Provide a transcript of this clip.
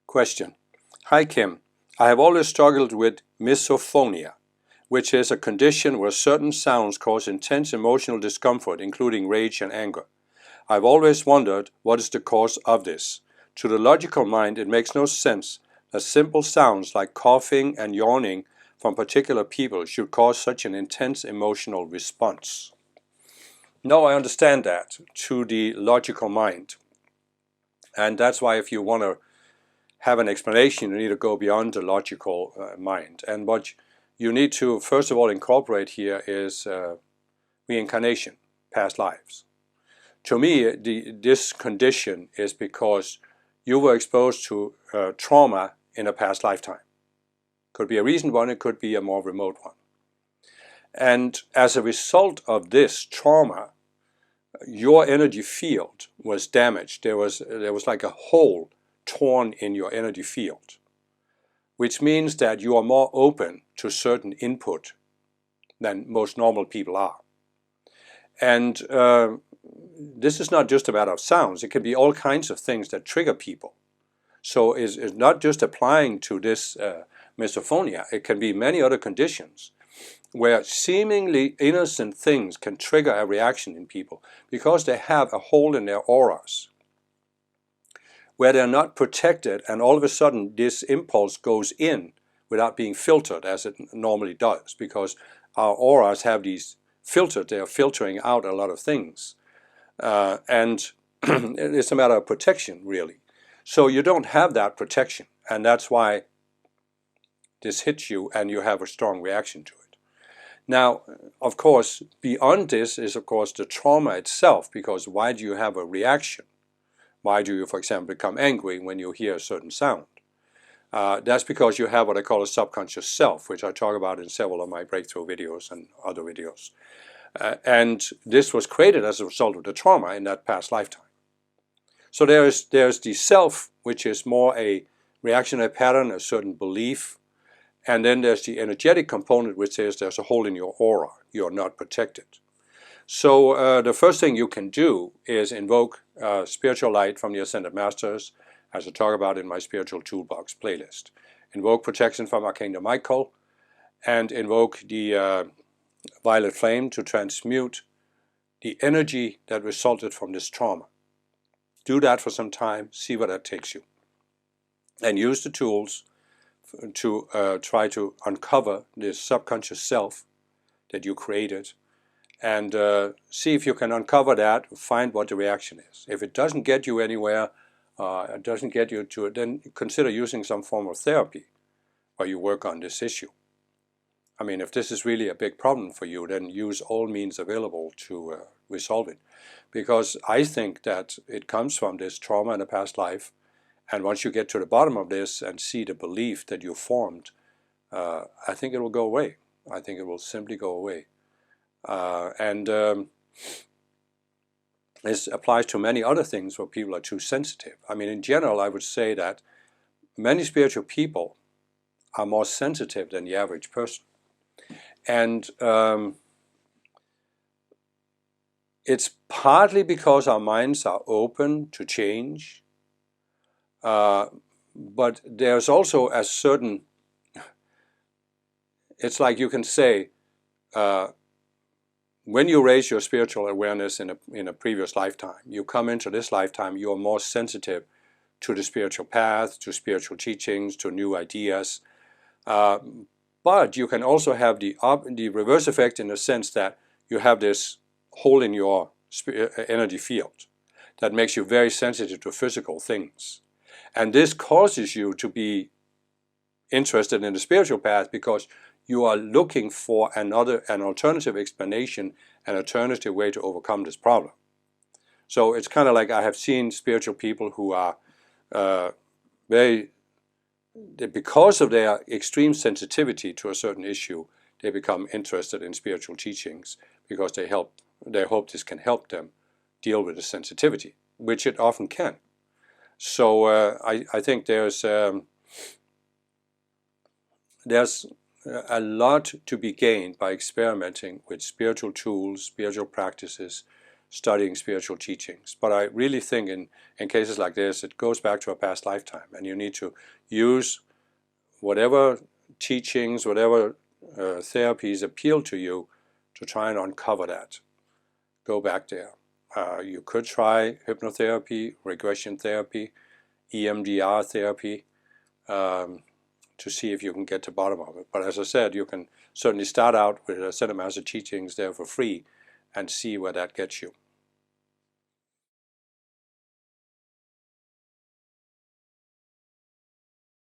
Question. Hi Kim, I have always struggled with misophonia, which is a condition where certain sounds cause intense emotional discomfort, including rage and anger. I've always wondered what is the cause of this. To the logical mind, it makes no sense that simple sounds like coughing and yawning from particular people should cause such an intense emotional response. No, I understand that to the logical mind. And that's why if you want to have an explanation, you need to go beyond the logical mind. And what you need to, first of all, incorporate here is reincarnation, past lives. To me, this condition is because you were exposed to trauma in a past lifetime. Could be a recent one, it could be a more remote one. And as a result of this trauma, your energy field was damaged. There was like a hole torn in your energy field, which means that you are more open to certain input than most normal people are. And this is not just a matter of sounds. It can be all kinds of things that trigger people. So it's not just applying to this misophonia. It can be many other conditions where seemingly innocent things can trigger a reaction in people because they have a hole in their auras where they're not protected, and all of a sudden this impulse goes in without being filtered as it normally does, because our auras have these filtered, they're filtering out a lot of things. And it's a matter of protection, really. So you don't have that protection, and that's why this hits you and you have a strong reaction to it. Now, of course, beyond this is, of course, the trauma itself, because why do you have a reaction? Why do you, for example, become angry when you hear a certain sound? That's because you have what I call a subconscious self, which I talk about in several of my breakthrough videos and other videos. And this was created as a result of the trauma in that past lifetime. So there's the self, which is more a reactionary pattern, a certain belief. And then there's the energetic component, which says there's a hole in your aura. You're not protected. So the first thing you can do is invoke spiritual light from the Ascended Masters, as I talk about in my Spiritual Toolbox playlist. Invoke protection from Archangel Michael, and invoke the violet flame to transmute the energy that resulted from this trauma. Do that for some time, see where that takes you. And use the tools to try to uncover this subconscious self that you created, and see if you can uncover that, find what the reaction is. If it doesn't get you anywhere, it doesn't get you to it, then consider using some form of therapy where you work on this issue. I mean, if this is really a big problem for you, then use all means available to resolve it. Because I think that it comes from this trauma in a past life, and once you get to the bottom of this and see the belief that you formed, I think it will go away. I think it will simply go away. This applies to many other things where people are too sensitive. I mean, in general, I would say that many spiritual people are more sensitive than the average person. And it's partly because our minds are open to change, but there's also a certain, it's like you can say, when you raise your spiritual awareness in a previous lifetime, you come into this lifetime, you are more sensitive to the spiritual path, to spiritual teachings, to new ideas. But you can also have the reverse effect in the sense that you have this hole in your energy field that makes you very sensitive to physical things. And this causes you to be interested in the spiritual path because you are looking for an alternative explanation, an alternative way to overcome this problem. So it's kind of like I have seen spiritual people who are because of their extreme sensitivity to a certain issue, they become interested in spiritual teachings because they hope this can help them deal with the sensitivity, which it often can. So I think there's a lot to be gained by experimenting with spiritual tools, spiritual practices, studying spiritual teachings. But I really think in cases like this, it goes back to a past lifetime, and you need to use whatever teachings, whatever therapies appeal to you to try and uncover that. Go back there. You could try hypnotherapy, regression therapy, EMDR therapy, to see if you can get to the bottom of it. But as I said, you can certainly start out with Center Master teachings there for free and see where that gets you.